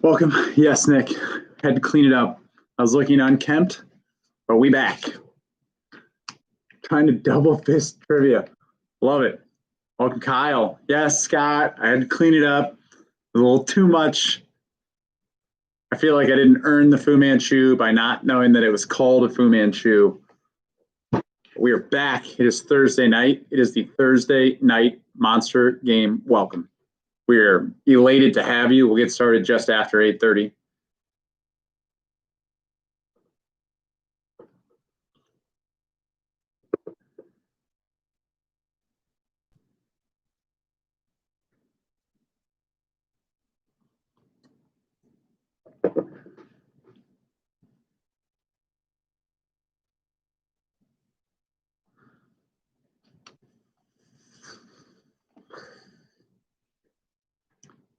Welcome. Yes, Nick. Had to clean it up. I was looking unkempt, but we back. Trying to double fist trivia. Love it. Welcome, Kyle. Yes, Scott. I had to clean it up. A little too much. I feel like I didn't earn the Fu Manchu by not knowing that it was called a Fu Manchu. We are back. It is Thursday night. It is the Thursday night monster game. Welcome. We're elated to have you. We'll get started just after 8:30.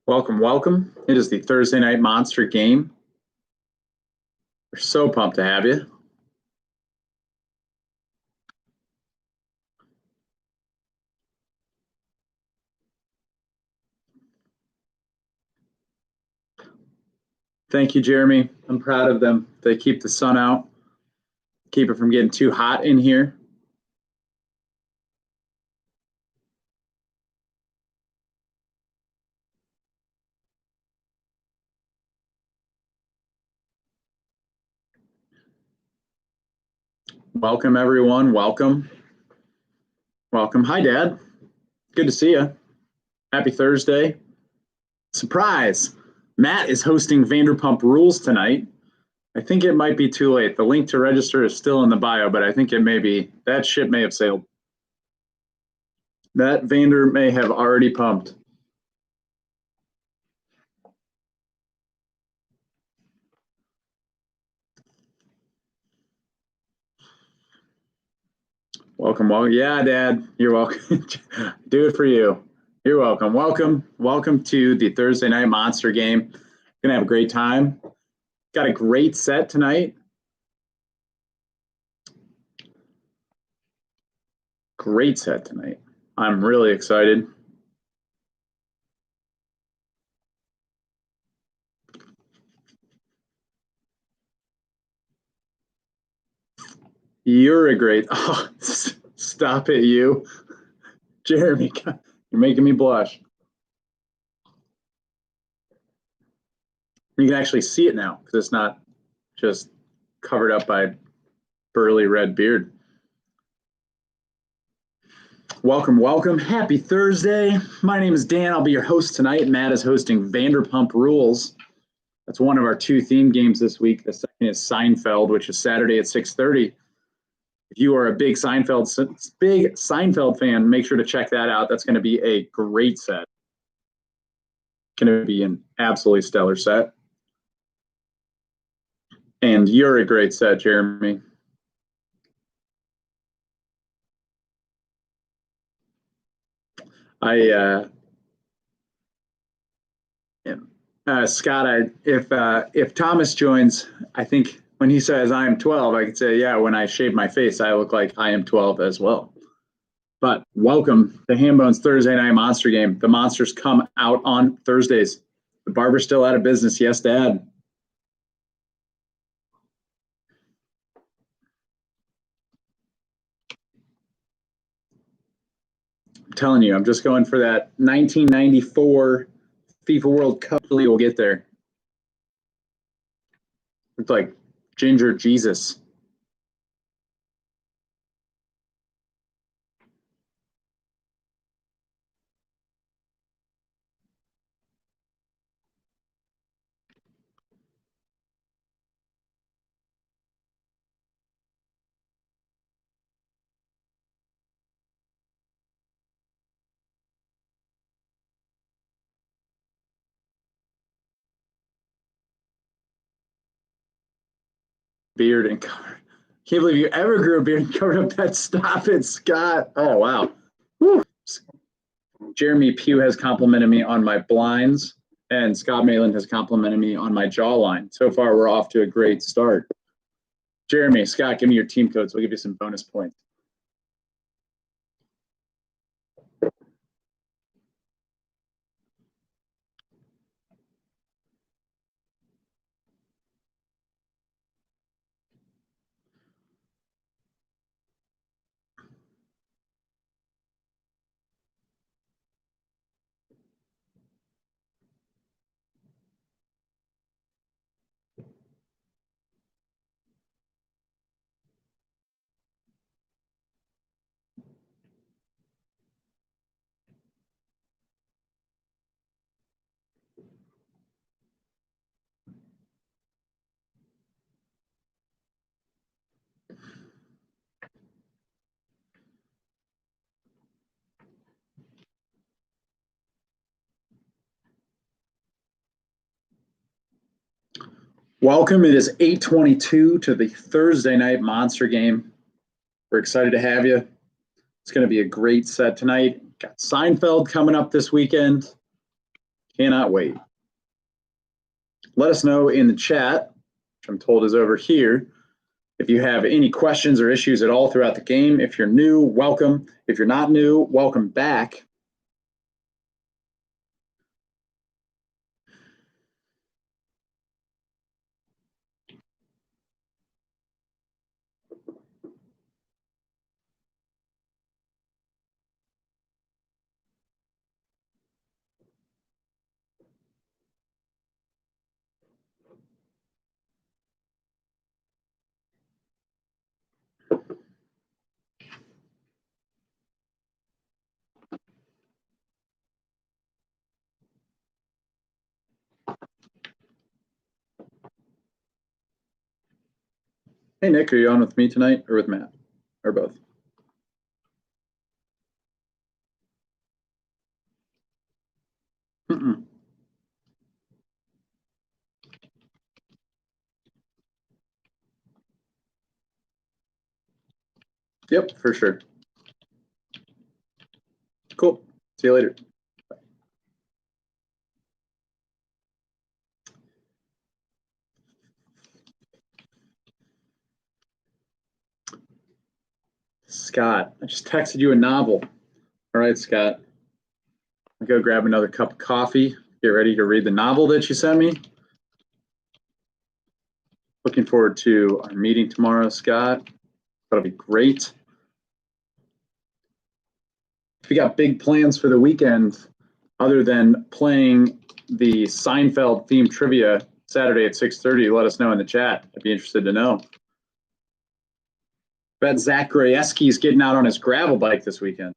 Welcome, welcome. It is the Thursday night monster game. We're so pumped to have you. Thank you, Jeremy. I'm proud of them. They keep the sun out, keep it from getting too hot in here. Welcome, everyone. Welcome. Welcome. Hi, Dad. Good to see you. Happy Thursday. Surprise. Matt is hosting Vanderpump Rules tonight. I think it might be too late. The link to register is still in the bio, but I think it may be. That ship may have sailed. That Vander may have already pumped. Welcome. Well, yeah, Dad, you're welcome. Do it for you. You're welcome. Welcome to the Thursday night monster game. Gonna have a great time. Got a great set tonight. Great set tonight. I'm really excited. You're a great. Oh, stop it, you, Jeremy. You're making me blush. You can actually see it now because it's not just covered up by burly red beard. Welcome, welcome. Happy Thursday. My name is Dan. I'll be your host tonight. Matt is hosting Vanderpump Rules. That's one of our two theme games this week. The second is Seinfeld, which is Saturday at 6:30. If you are a big Seinfeld fan, make sure to check that out. That's going to be a great set. Going to be an absolutely stellar set. And you're a great set, Jeremy. Scott, if Thomas joins, I think when he says I am 12, I could say, yeah, when I shave my face, I look like I am 12 as well. But welcome to Hambone's Thursday night monster game. The monsters come out on Thursdays. The barber's still out of business. Yes, Dad. I'm telling you, I'm just going for that 1994 FIFA World Cup. We'll get there. It's like Ginger Jesus. Beard and cover. Can't believe you ever grew a beard and covered up that. Stop it, Scott. Oh, wow. Whew. Jeremy Pugh has complimented me on my blinds, and Scott Malin has complimented me on my jawline. So far, we're off to a great start. Jeremy, Scott, give me your team codes. We'll give you some bonus points. Welcome. It is 8:22 to the Thursday night monster game. We're excited to have you. It's going to be a great set tonight. Got Seinfeld coming up this weekend. Cannot wait. Let us know in the chat, which I'm told is over here, if you have any questions or issues at all throughout the game. If you're new, welcome. If you're not new, welcome back. Hey, Nick, are you on with me tonight or with Matt? Or both? Mm-mm. Yep, for sure. Cool. See you later. Scott, I just texted you a novel. All right, Scott. I'll go grab another cup of coffee. Get ready to read the novel that you sent me. Looking forward to our meeting tomorrow, Scott. That'll be great. If you got big plans for the weekend, other than playing the Seinfeld themed trivia Saturday at 6:30, let us know in the chat. I'd be interested to know. Bet Zach Grajewski is getting out on his gravel bike this weekend.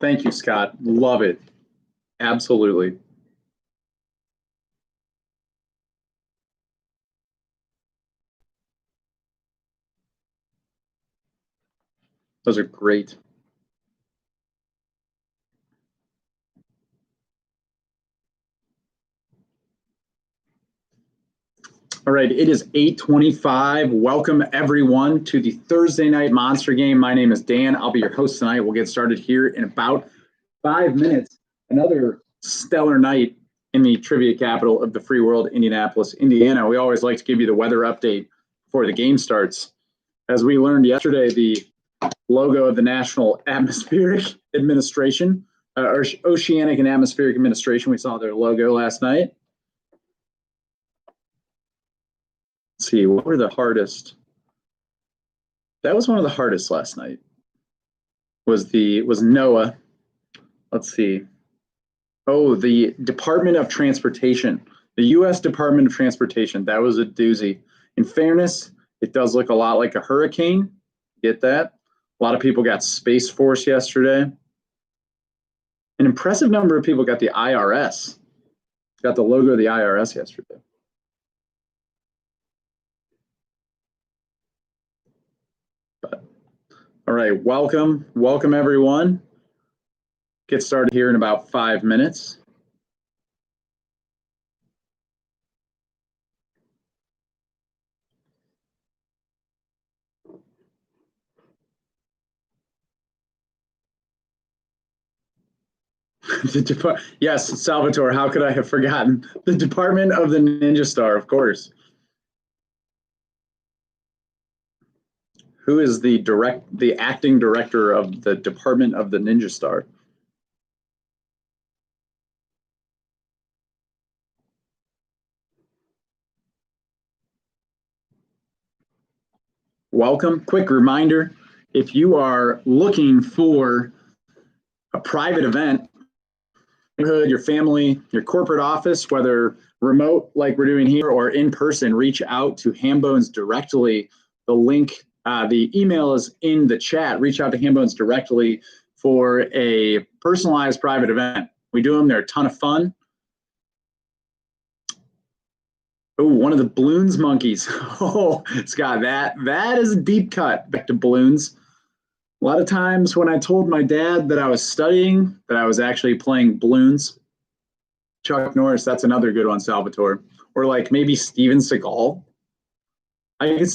Thank you, Scott. Love it. Absolutely. Those are great. All right, it is 8:25. Welcome everyone to the Thursday night monster game. My name is Dan. I'll be your host tonight. We'll get started here in about 5 minutes. Another stellar night in the trivia capital of the free world, Indianapolis, Indiana. We always like to give you the weather update before the game starts. As we learned yesterday, the logo of the National Atmospheric Administration, or Oceanic and Atmospheric Administration, we saw their logo last night. Let's see, what were the hardest? That was one of the hardest last night. Was NOAA. Let's see. Oh, the Department of Transportation. The U.S. Department of Transportation. That was a doozy. In fairness, it does look a lot like a hurricane. Get that? A lot of people got Space Force yesterday. An impressive number of people got the IRS. Got the logo of the IRS yesterday. All right, welcome everyone. Get started here in about 5 minutes. Yes, Salvatore, how could I have forgotten? The Department of the Ninja Star, of course. Who is the acting director of the Department of the Ninja Star? Welcome. Quick reminder, if you are looking for a private event, your family, your corporate office, whether remote like we're doing here or in person, reach out to Hambones directly. The link, the email is in the chat. Reach out to Hambones directly for a personalized private event. We do them. They're a ton of fun. Oh, one of the balloons monkeys. Oh, Scott, that is a deep cut. Back to balloons. A lot of times when I told my dad that I was studying, that I was actually playing balloons. Chuck Norris, that's another good one, Salvatore. Or like maybe Steven Seagal. I could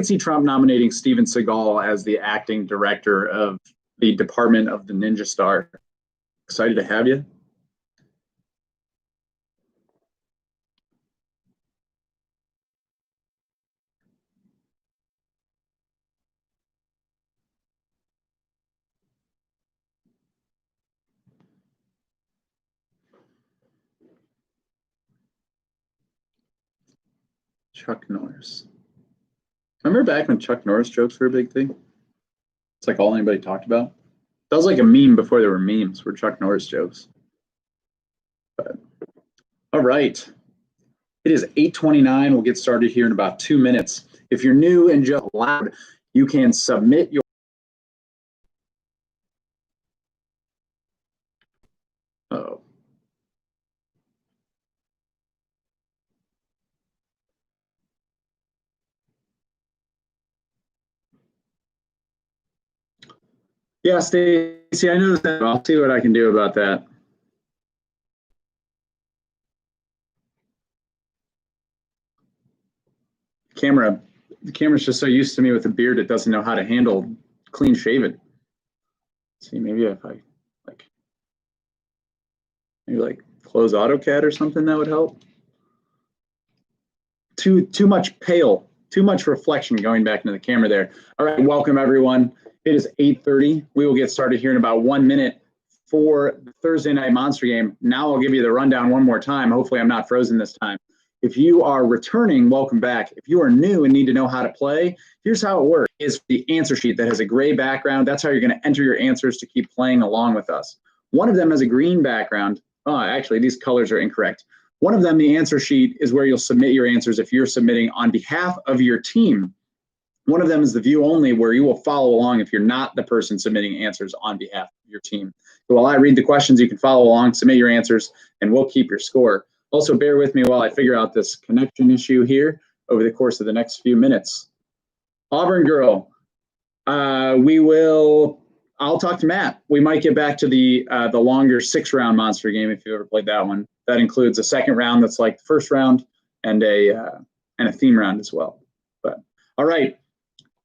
see Trump nominating Steven Seagal as the acting director of the Department of the Ninja Star. Excited to have you. Chuck Norris. Remember back when Chuck Norris jokes were a big thing? It's like all anybody talked about. That was like a meme before there were memes, were Chuck Norris jokes. But, all right. It is 8:29. We'll get started here in about 2 minutes. If you're new and just loud, you can submit your. Oh. Yeah, Stacy, I know that. I'll see what I can do about that. The camera's just so used to me with a beard, it doesn't know how to handle clean shaven. See, maybe if I like close AutoCAD or something, that would help. Too much pale, too much reflection going back into the camera there. All right, welcome everyone. It is 8:30. We will get started here in about 1 minute for the Thursday night monster game. Now I'll give you the rundown one more time. Hopefully I'm not frozen this time. If you are returning, welcome back. If you are new and need to know how to play, here's how it works. Is the answer sheet that has a gray background. That's how you're going to enter your answers to keep playing along with us. One of them has a green background. Oh, actually, these colors are incorrect. One of them, the answer sheet, is where you'll submit your answers if you're submitting on behalf of your team. One of them is the view only, where you will follow along if you're not the person submitting answers on behalf of your team. So while I read the questions, you can follow along, submit your answers, and we'll keep your score. Also, bear with me while I figure out this connection issue here over the course of the next few minutes. Auburn girl, I'll talk to Matt. We might get back to the longer 6-round monster game if you ever played that one. That includes a second round that's like the first round and a theme round as well. But all right,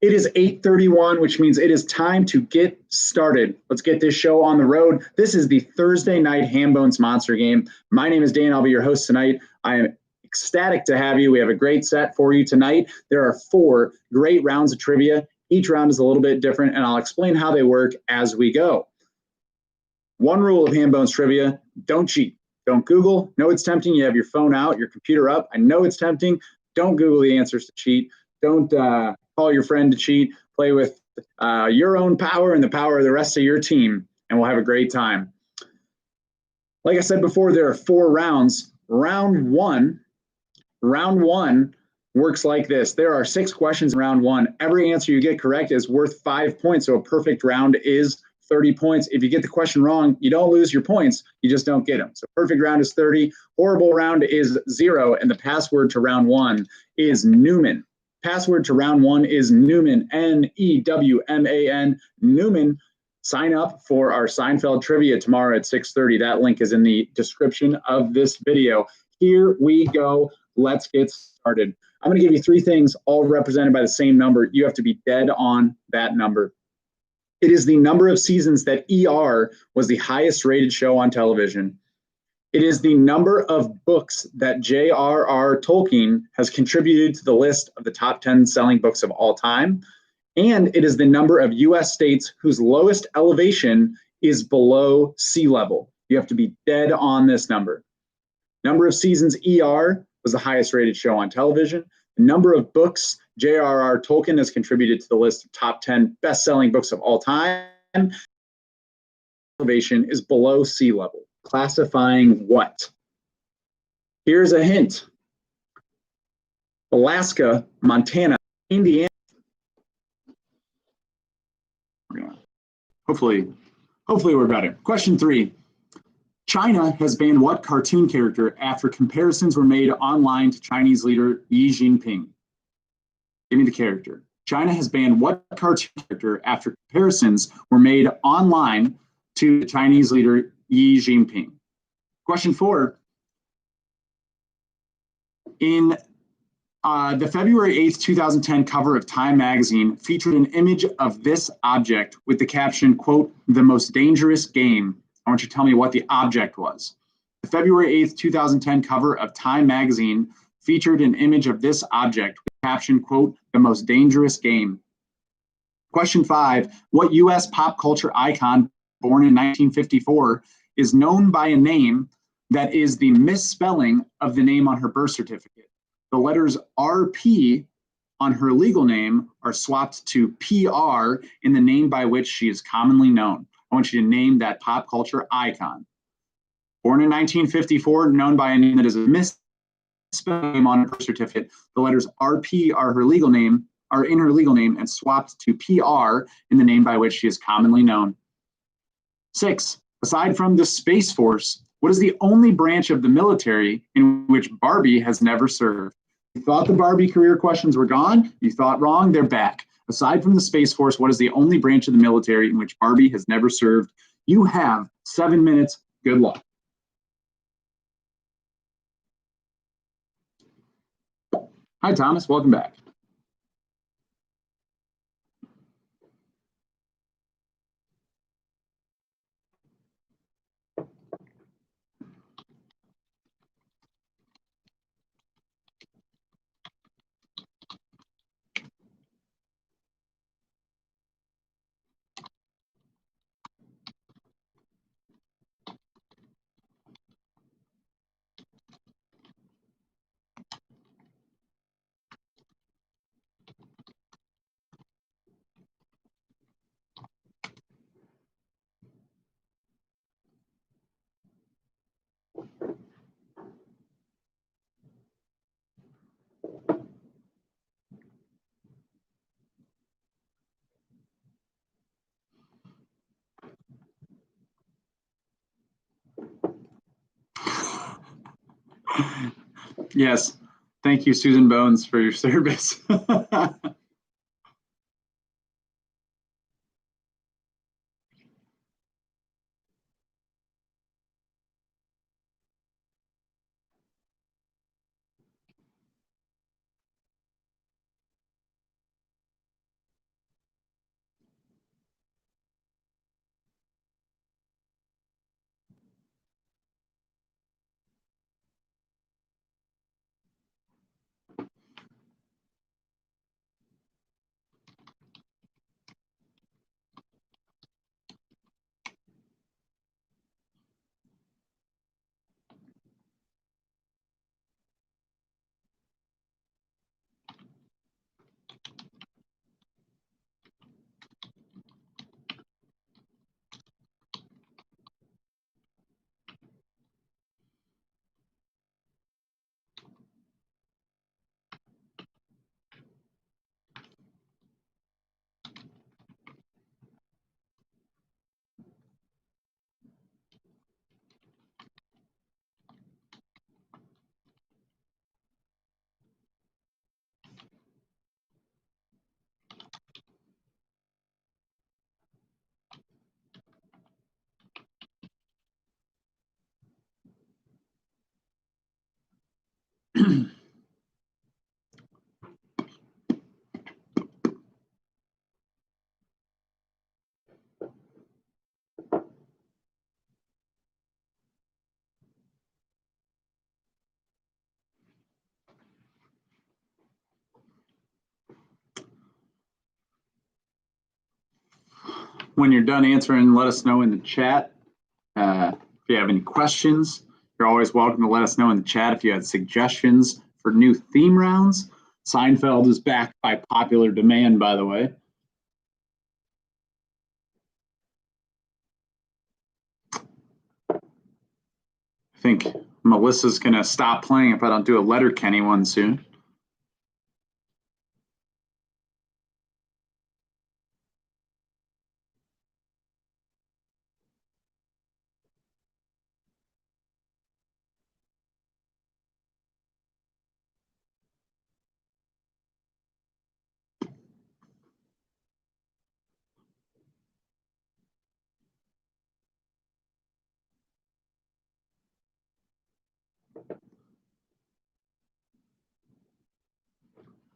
it is 8:31, which means it is time to get started. Let's get this show on the road. This is the Thursday night Hambone's monster game. My name is Dan. I'll be your host tonight. I am ecstatic to have you. We have a great set for you tonight. There are 4 great rounds of trivia. Each round is a little bit different, and I'll explain how they work as we go. One rule of Hambone's trivia: don't cheat. Don't Google. Know it's tempting. You have your phone out, your computer up. I know it's tempting. Don't Google the answers to cheat. Don't call your friend to cheat. Play with your own power and the power of the rest of your team, and we'll have a great time. Like I said before, there are 4 rounds. Round one works like this. There are 6 questions in round 1. Every answer you get correct is worth 5 points. So a perfect round is 30 points. If you get the question wrong, you don't lose your points. You just don't get them. So perfect round is 30. Horrible round is 0. And the password to round 1 is Newman. Password to round 1 is Newman, N-E-W-M-A-N, Newman. Sign up for our Seinfeld trivia tomorrow at 6:30. That link is in the description of this video. Here we go. Let's get started. I'm going to give you 3 things, all represented by the same number. You have to be dead on that number. It is the number of seasons that ER was the highest rated show on television. It is the number of books that J.R.R. Tolkien has contributed to the list of the top 10 selling books of all time. And it is the number of U.S. states whose lowest elevation is below sea level. You have to be dead on this number. Number of seasons ER was the highest rated show on television. The number of books J.R.R. Tolkien has contributed to the list of top 10 best-selling books of all time. Elevation is below sea level. Classifying what? Here's a hint. Alaska, Montana, Indiana. Hopefully Hopefully we're better. Question 3. China has banned what cartoon character after comparisons were made online to Chinese leader Xi Jinping? Give me the character. China has banned what cartoon character after comparisons were made online to the Chinese leader Xi Jinping? Question 4. In the February 8th, 2010 cover of Time magazine featured an image of this object with the caption, quote, "the most dangerous game." I want you to tell me what the object was. The February 8th, 2010 cover of Time magazine featured an image of this object with the caption, quote, "the most dangerous game." Question 5, what U.S. pop culture icon born in 1954 is known by a name that is the misspelling of the name on her birth certificate? The letters RP on her legal name are swapped to PR in the name by which she is commonly known. I want you to name that pop culture icon. Born in 1954, known by a name that is a misspelling on her birth certificate. The letters RP are in her legal name and swapped to PR in the name by which she is commonly known. 6. Aside from the Space Force, what is the only branch of the military in which Barbie has never served? You thought the Barbie career questions were gone. You thought wrong. They're back. Aside from the Space Force, what is the only branch of the military in which Barbie has never served? You have 7 minutes. Good luck. Hi, Thomas. Welcome back. Yes. Thank you, Susan Bones, for your service. When you're done answering, let us know in the chat. If you have any questions, you're always welcome to let us know in the chat if you had suggestions for new theme rounds. Seinfeld is back by popular demand, by the way. I think Melissa's going to stop playing if I don't do a Letterkenny one soon.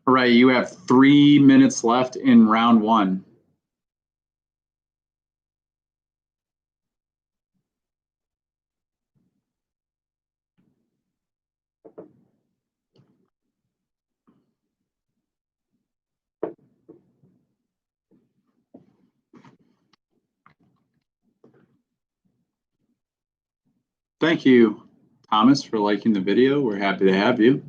All right, you have 3 minutes left in round one. Thank you, Thomas, for liking the video. We're happy to have you.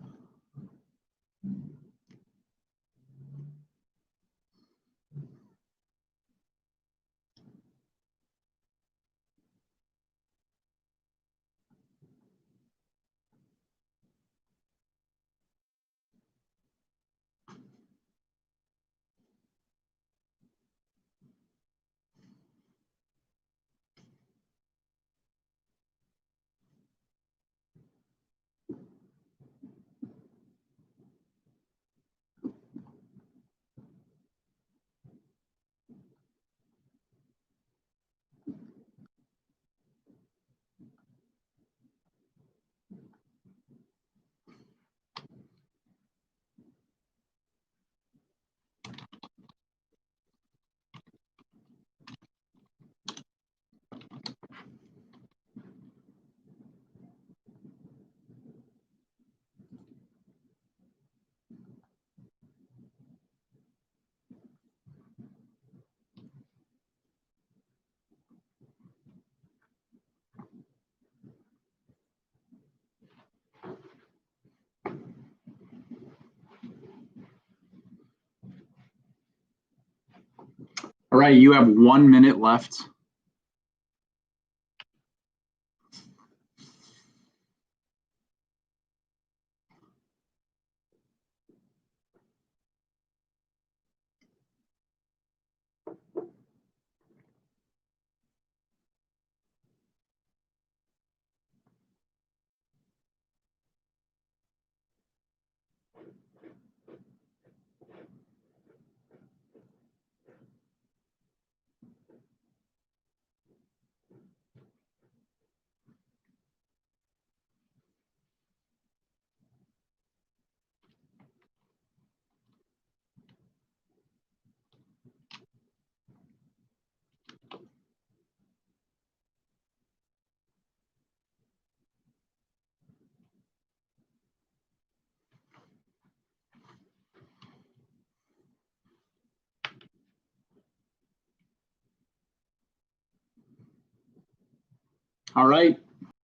All right, you have 1 minute left. All right,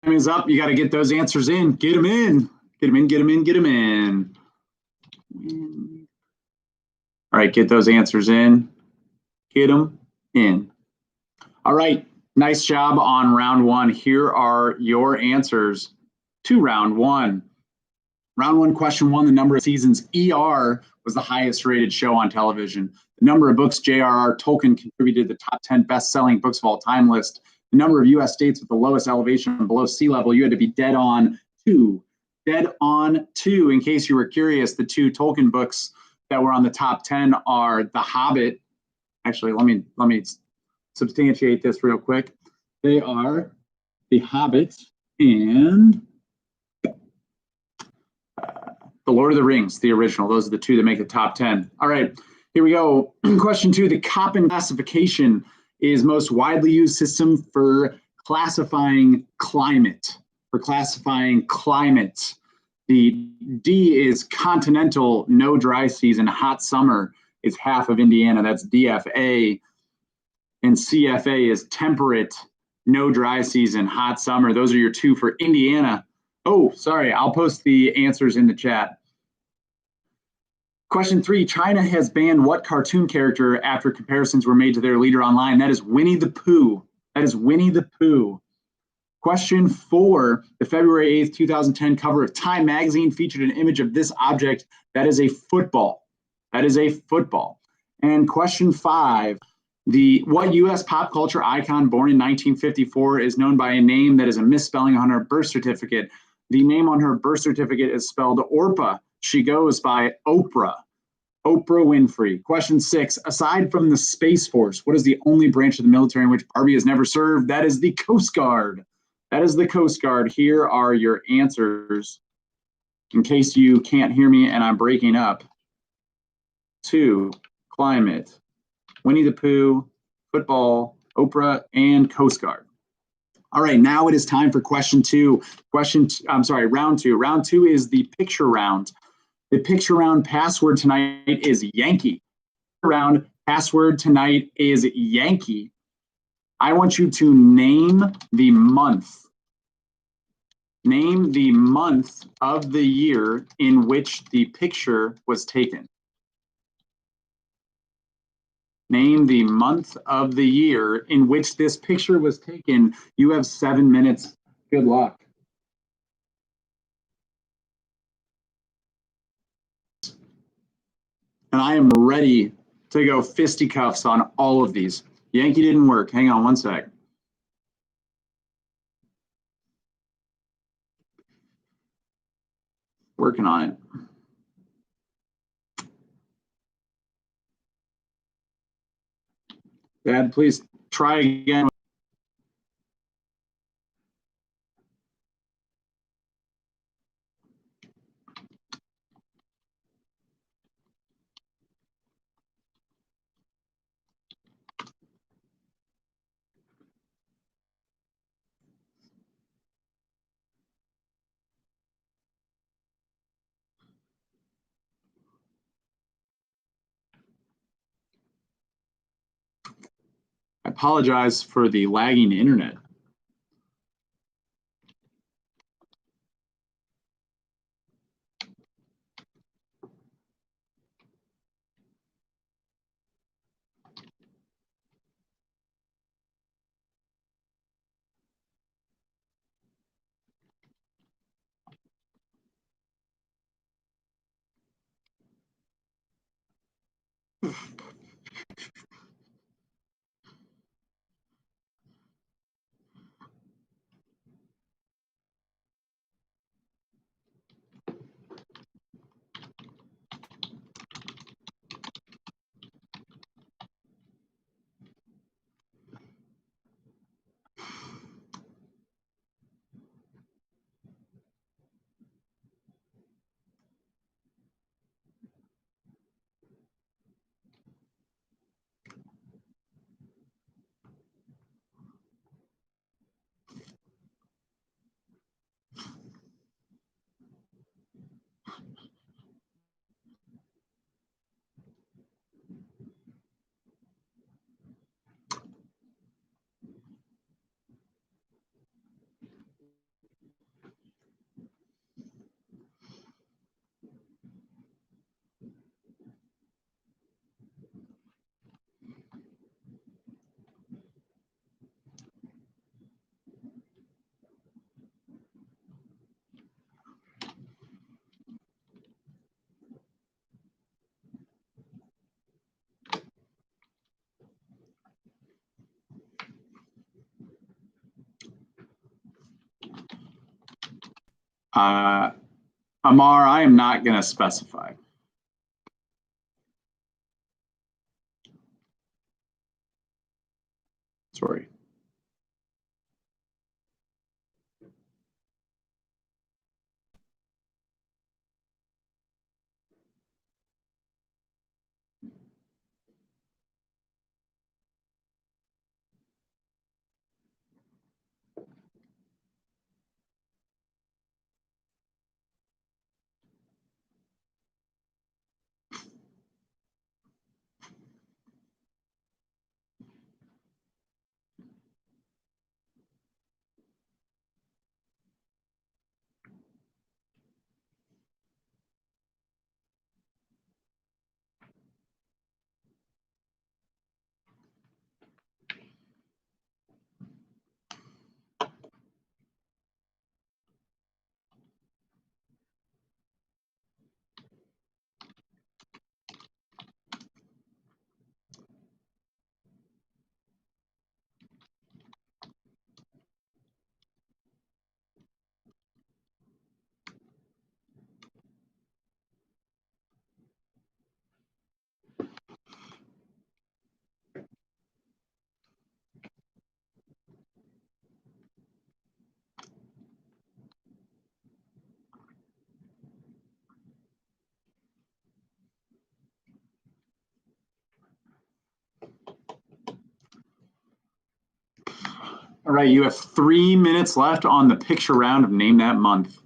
time is up. You got to get those answers in. Get them in. Get them in, get them in, get them in. All right, get those answers in. Get them in. All right, nice job on round one. Here are your answers to round one. Round one, question one, the number of seasons ER was the highest rated show on television. The number of books J.R.R. Tolkien contributed to the top 10 best-selling books of all time list. The number of U.S. states with the lowest elevation below sea level, you had to be dead on two. Dead on two. In case you were curious, the two Tolkien books that were on the top 10 are The Hobbit. Actually, let me substantiate this real quick. They are The Hobbit and The Lord of the Rings, the original. Those are the two that make the top 10. All right, here we go. Question two, the Köppen classification is most widely used system for classifying climate. The D is continental, no dry season, hot summer is half of Indiana. That's DFA. And CFA is temperate, no dry season, hot summer. Those are your two for Indiana. Oh, sorry, I'll post the answers in the chat. Question three, China has banned what cartoon character after comparisons were made to their leader online? That is Winnie the Pooh. That is Winnie the Pooh. Question four, the February 8th, 2010 cover of Time magazine featured an image of this object. That is a football. That is a football. And question five, what U.S. pop culture icon born in 1954 is known by a name that is a misspelling on her birth certificate? The name on her birth certificate is spelled Orpah. She goes by Oprah. Oprah Winfrey. Question six, aside from the Space Force, what is the only branch of the military in which Barbie has never served? That is the Coast Guard. That is the Coast Guard. Here are your answers. In case you can't hear me and I'm breaking up. 2, climate, Winnie the Pooh, football, Oprah, and Coast Guard. All right, now it is time for question 2. Round 2. Round 2 is the picture round. The picture round password tonight is Yankee. Round password tonight is Yankee. I want you to name the month. Name the month of the year in which the picture was taken. Name the month of the year in which this picture was taken. You have 7 minutes. Good luck. And I am ready to go fisticuffs on all of these. Yankee didn't work. Hang on one sec. Working on it. Dad, please try again. I apologize for the lagging internet. Amar, I am not going to specify. Sorry. All right, you have 3 minutes left on the picture round of Name That Month.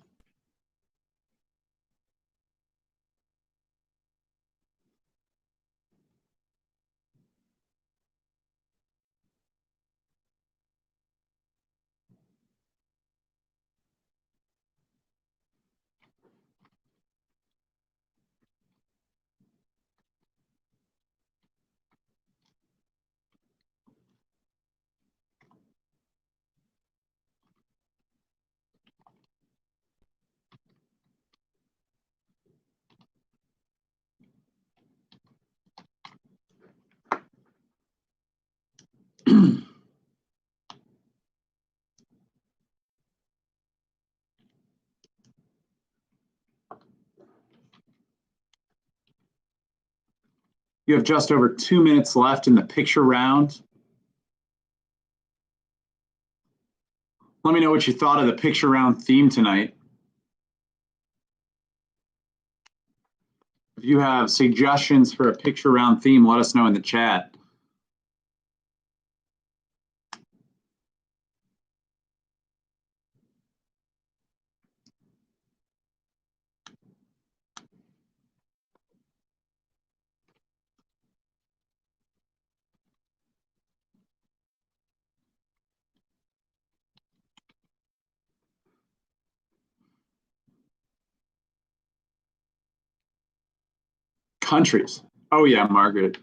You have just over 2 minutes left in the picture round. Let me know what you thought of the picture round theme tonight. If you have suggestions for a picture round theme, let us know in the chat. Countries. Oh yeah, Margaret.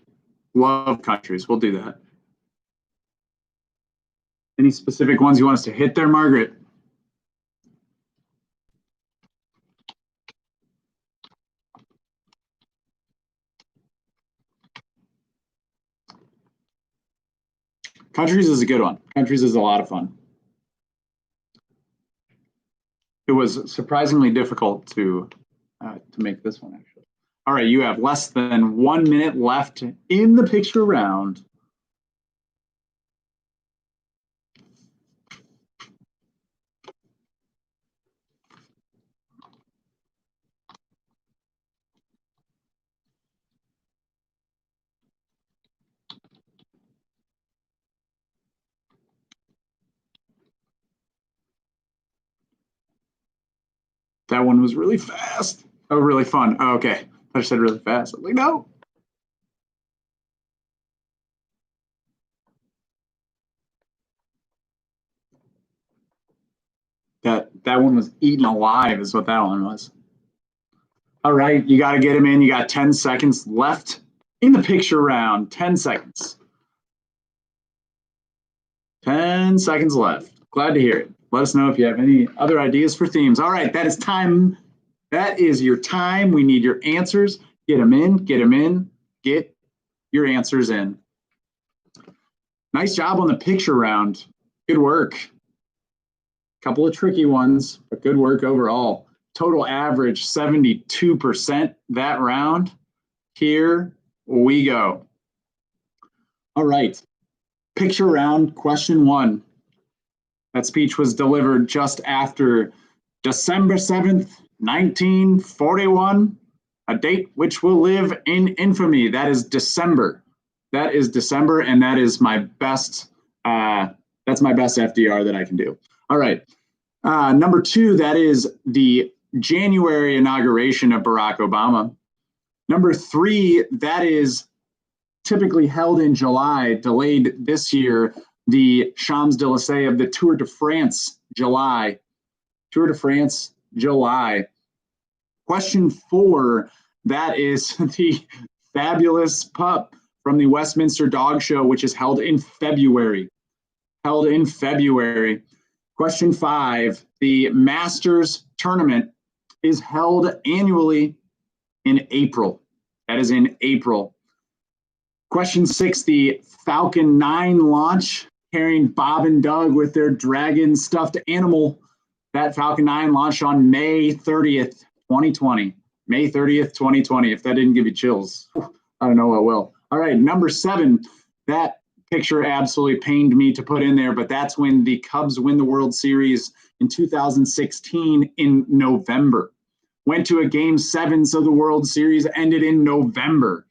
Love countries. We'll do that. Any specific ones you want us to hit there, Margaret? Countries is a good one. Countries is a lot of fun. It was surprisingly difficult to make this one, actually. All right, you have less than 1 minute left in the picture round. That one was really fast. Oh, really fun. Oh, okay. I said really fast. I'm like, no. That one was eaten alive is what that one was. All right, you got to get him in. You got 10 seconds left in the picture round. 10 seconds. 10 seconds left. Glad to hear it. Let us know if you have any other ideas for themes. All right, that is time. That is your time. We need your answers. Get them in, get them in, get your answers in. Nice job on the picture round. Good work. Couple of tricky ones, but good work overall. Total average 72% that round. Here we go. All right. Picture round question 1. That speech was delivered just after December 7th, 1941, a date which will live in infamy. That is December. That is December, and that is my best. That's my best FDR that I can do. All right. Number 2, that is the January inauguration of Barack Obama. Number 3, that is typically held in July, delayed this year, the Champs-Élysées of the Tour de France, July. Tour de France, July. Question 4, that is the fabulous pup from the Westminster Dog Show, which is held in February. Held in February. Question 5, the Masters tournament is held annually in April. That is in April. Question 6, the Falcon 9 launch, carrying Bob and Doug with their dragon stuffed animal. That Falcon 9 launched on May 30th, 2020. May 30th, 2020. If that didn't give you chills, I don't know what will. All right, number 7, that picture absolutely pained me to put in there, but that's when the Cubs win the World Series in 2016 in November. Went to a Game 7, so the World Series ended in November.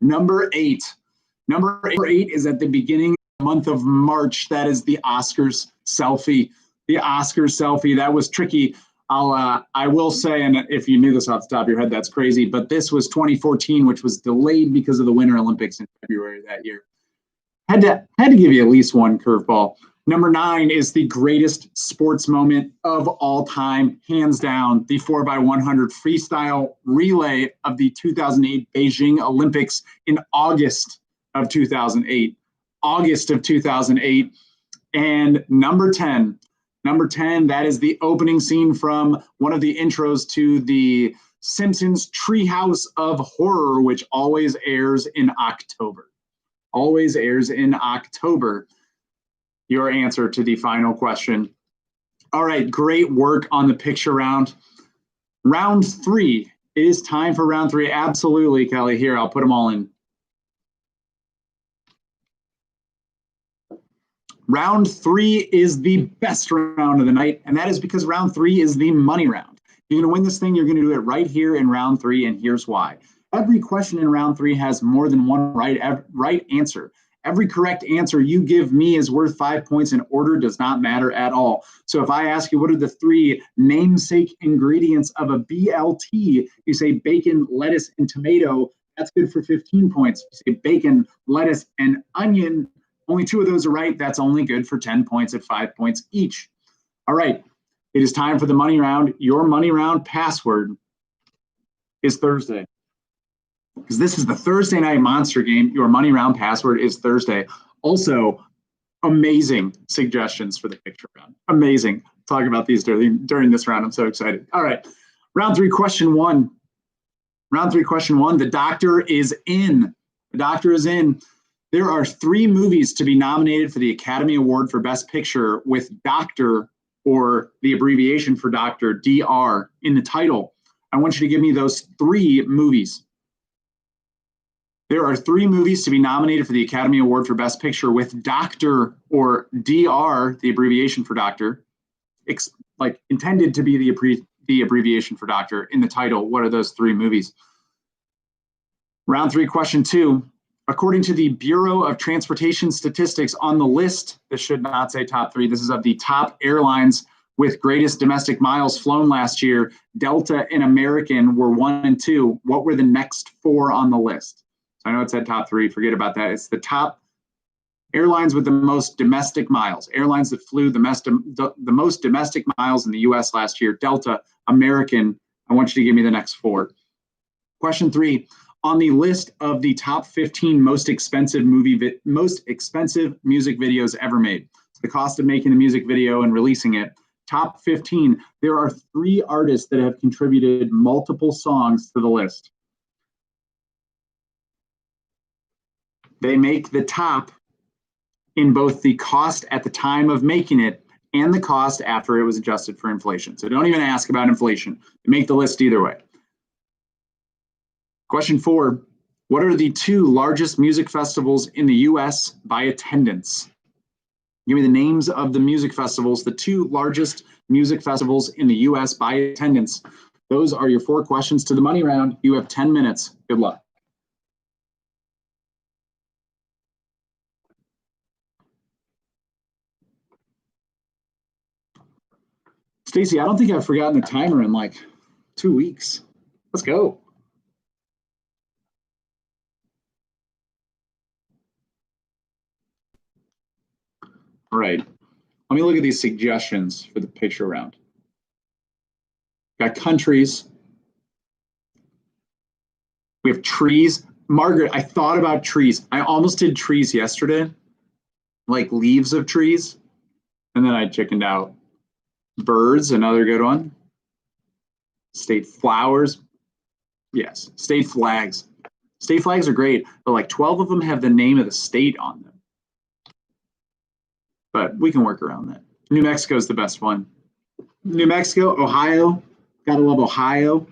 Number 8. Number 8 is at the beginning of month of March. That is the Oscars selfie. The Oscars selfie. That was tricky. I will say, and if you knew this off the top of your head, that's crazy, but this was 2014, which was delayed because of the Winter Olympics in February that year. Had to give you at least one curveball. Number 9 is the greatest sports moment of all time, hands down, the 4x100 freestyle relay of the 2008 Beijing Olympics in August of 2008. August of 2008. And number 10, that is the opening scene from one of the intros to the Simpsons Treehouse of Horror, which always airs in October. Always airs in October. Your answer to the final question. All right, great work on the picture round. Round 3. It is time for round 3. Absolutely, Kelly. Here, I'll put them all in. Round 3 is the best round of the night, and that is because round 3 is the money round. You're going to win this thing. You're going to do it right here in round 3, and here's why. Every question in round 3 has more than one right answer. Every correct answer you give me is worth 5 points, and order does not matter at all. So if I ask you what are the 3 namesake ingredients of a BLT, you say bacon, lettuce, and tomato. That's good for 15 points. You say bacon, lettuce, and onion. Only 2 of those are right. That's only good for 10 points at 5 points each. All right. It is time for the money round. Your money round password is Thursday. Because this is the Thursday night monster game. Your money round password is Thursday. Also, amazing suggestions for the picture round. Amazing. Talk about these during this round. I'm so excited. All right. Round 3, question 1. Round 3, question 1. The doctor is in. The doctor is in. There are 3 movies to be nominated for the Academy Award for Best Picture with Doctor, or the abbreviation for Doctor, DR, in the title. I want you to give me those 3 movies. There are 3 movies to be nominated for the Academy Award for Best Picture with Doctor, or DR, the abbreviation for Doctor, intended to be the abbreviation for Doctor in the title. What are those 3 movies? Round 3, question 2. According to the Bureau of Transportation Statistics on the list, this should not say top 3. This is of the top airlines with greatest domestic miles flown last year. Delta and American were 1 and 2. What were the next 4 on the list? I know it said top 3. Forget about that. It's the top airlines with the most domestic miles. Airlines that flew the most domestic miles in the U.S. last year. Delta, American. I want you to give me the next 4. Question 3. On the list of the top 15 most expensive music videos ever made. It's the cost of making the music video and releasing it. Top 15. There are 3 artists that have contributed multiple songs to the list. They make the top in both the cost at the time of making it and the cost after it was adjusted for inflation. So don't even ask about inflation. They make the list either way. Question 4, what are the 2 largest music festivals in the U.S. by attendance? Give me the names of the music festivals, the 2 largest music festivals in the U.S. by attendance. Those are your 4 questions to the money round. You have 10 minutes. Good luck. Stacy, I don't think I've forgotten the timer in like 2 weeks. Let's go. All right, let me look at these suggestions for the picture round. Got countries. We have trees. Margaret, I thought about trees. I almost did trees yesterday, like leaves of trees, and then I chickened out. Birds, another good one. State flowers. Yes, state flags. State flags are great, but like 12 of them have the name of the state on them. But we can work around that. New Mexico is the best one. New Mexico, Ohio. Gotta love Ohio.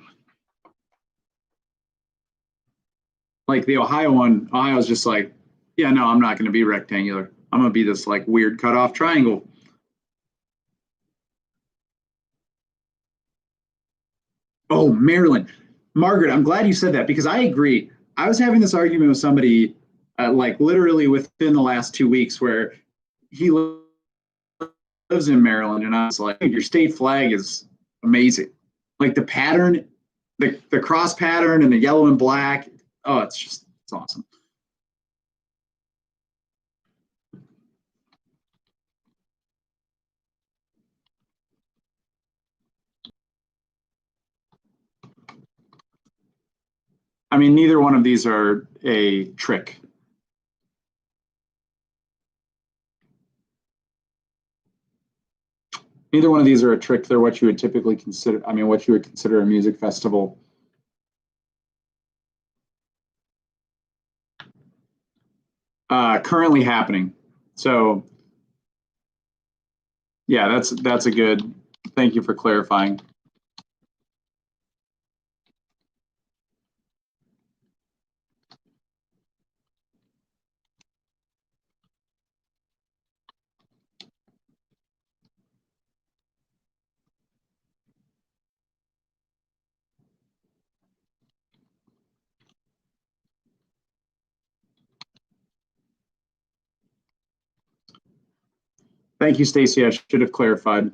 Like the Ohio one, Ohio's just like, yeah, no, I'm not going to be rectangular. I'm going to be this like weird cutoff triangle. Oh, Maryland. Margaret, I'm glad you said that because I agree. I was having this argument with somebody like literally within the last 2 weeks, where he lives in Maryland, and I was like, your state flag is amazing. Like the pattern, the cross pattern and the yellow and black. Oh, it's awesome. I mean, neither one of these are a trick. Neither one of these are a trick. They're what you would typically consider. I mean, what you would consider a music festival. Currently happening. So yeah, that's a good. Thank you for clarifying. Thank you, Stacy. I should have clarified.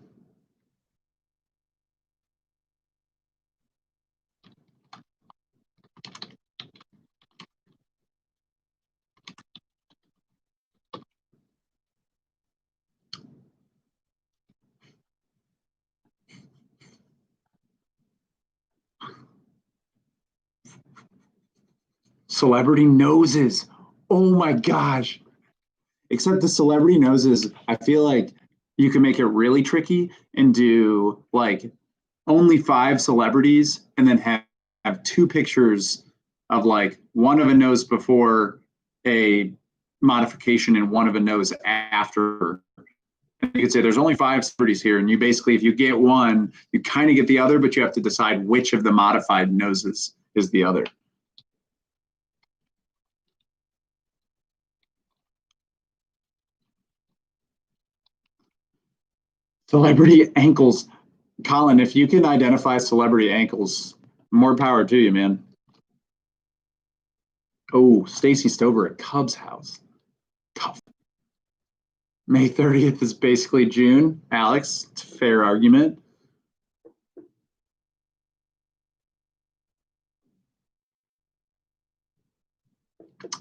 Celebrity noses. Oh my gosh. Except the celebrity noses, I feel like you can make it really tricky and do like only 5 celebrities and then have 2 pictures of like one of a nose before a modification and one of a nose after. You could say there's only 5 celebrities here, and you basically, if you get one, you kind of get the other, but you have to decide which of the modified noses is the other. Celebrity ankles. Colin, if you can identify celebrity ankles, more power to you, man. Oh, Stacy Stover at Cubs house. Tough. May 30th is basically June. Alex, it's a fair argument.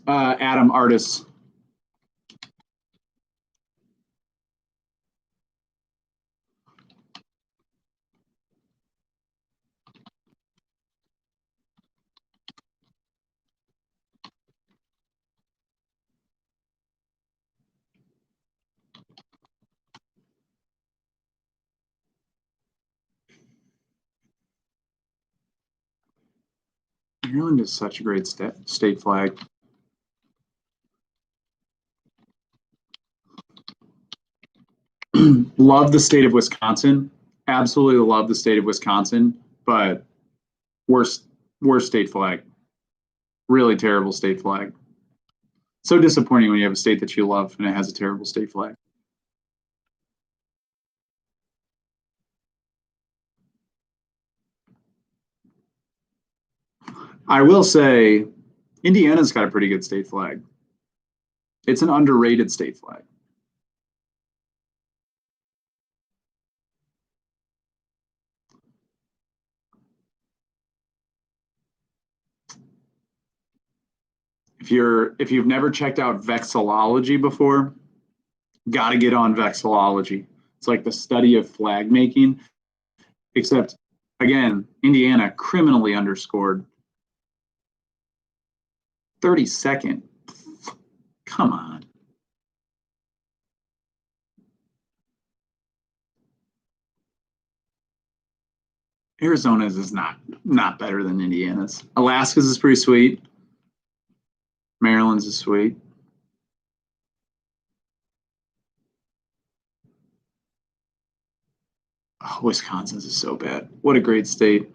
Adam, artists. Maryland is such a great state flag. Love the state of Wisconsin. Absolutely love the state of Wisconsin, but worst worst state flag. Really terrible state flag. So disappointing when you have a state that you love and it has a terrible state flag. I will say Indiana's got a pretty good state flag. It's an underrated state flag. If you've never checked out vexillology before, got to get on vexillology. It's like the study of flag making, except again, Indiana criminally underscored. 32nd. Come on. Arizona's is not better than Indiana's. Alaska's is pretty sweet. Maryland's is sweet. Oh, Wisconsin's is so bad. What a great state.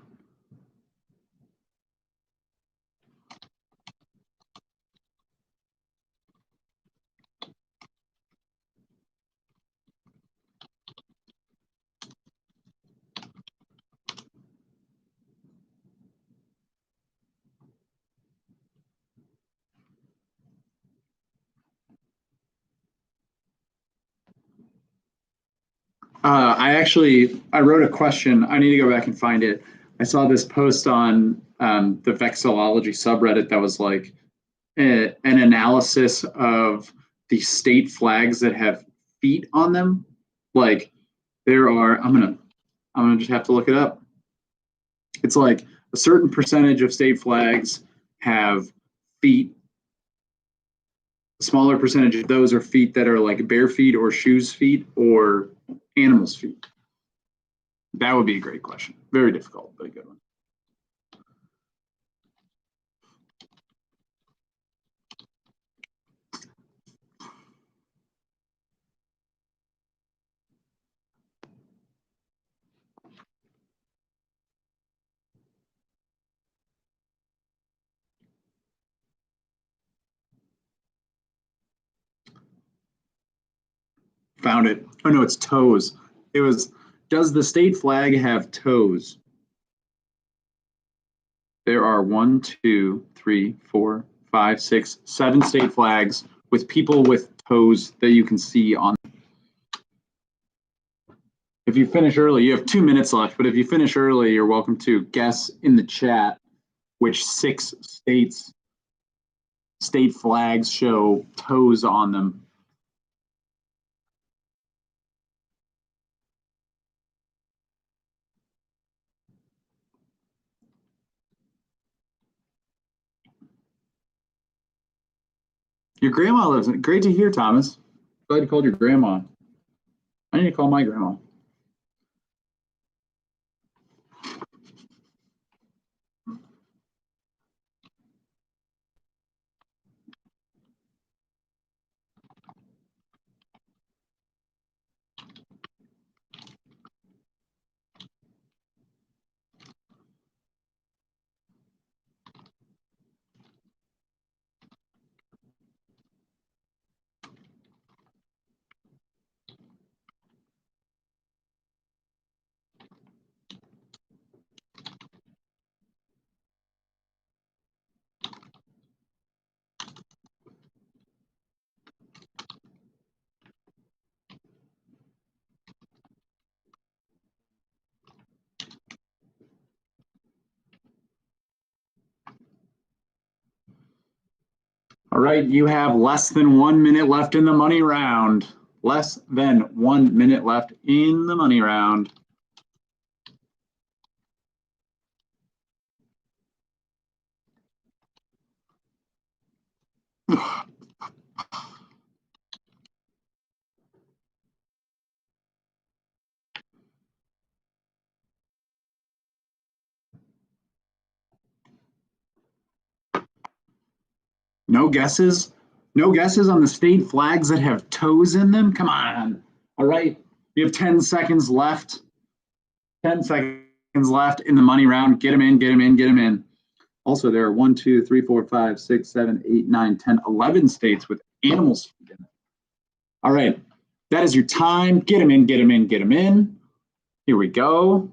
I wrote a question. I need to go back and find it. I saw this post on the Vexillology subreddit that was like an analysis of the state flags that have feet on them. Like there are, I'm gonna just have to look it up. It's like a certain percentage of state flags have feet. A smaller percentage of those are feet that are like bare feet or shoes feet or animals' feet. That would be a great question. Very difficult, but a good one. Found it. Oh no, it's toes. It was, does the state flag have toes? There are 1, 2, 3, 4, 5, 6, 7 state flags with people with toes that you can see on. If you finish early, you have 2 minutes left, but if you finish early, you're welcome to guess in the chat which 6 state flags show toes on them. Your grandma lives in it. Great to hear, Thomas. Glad you called your grandma. I need to call my grandma. All right, you have less than 1 minute left in the money round. Less than 1 minute left in the money round. No guesses? No guesses on the state flags that have toes in them? Come on. All right, you have 10 seconds left. 10 seconds left in the money round. Get them in, get them in, get them in. Also, there are 1, 2, 3, 4, 5, 6, 7, 8, 9, 10, 11 states with animals in it. All right, that is your time. Get them in, get them in, get them in. Here we go.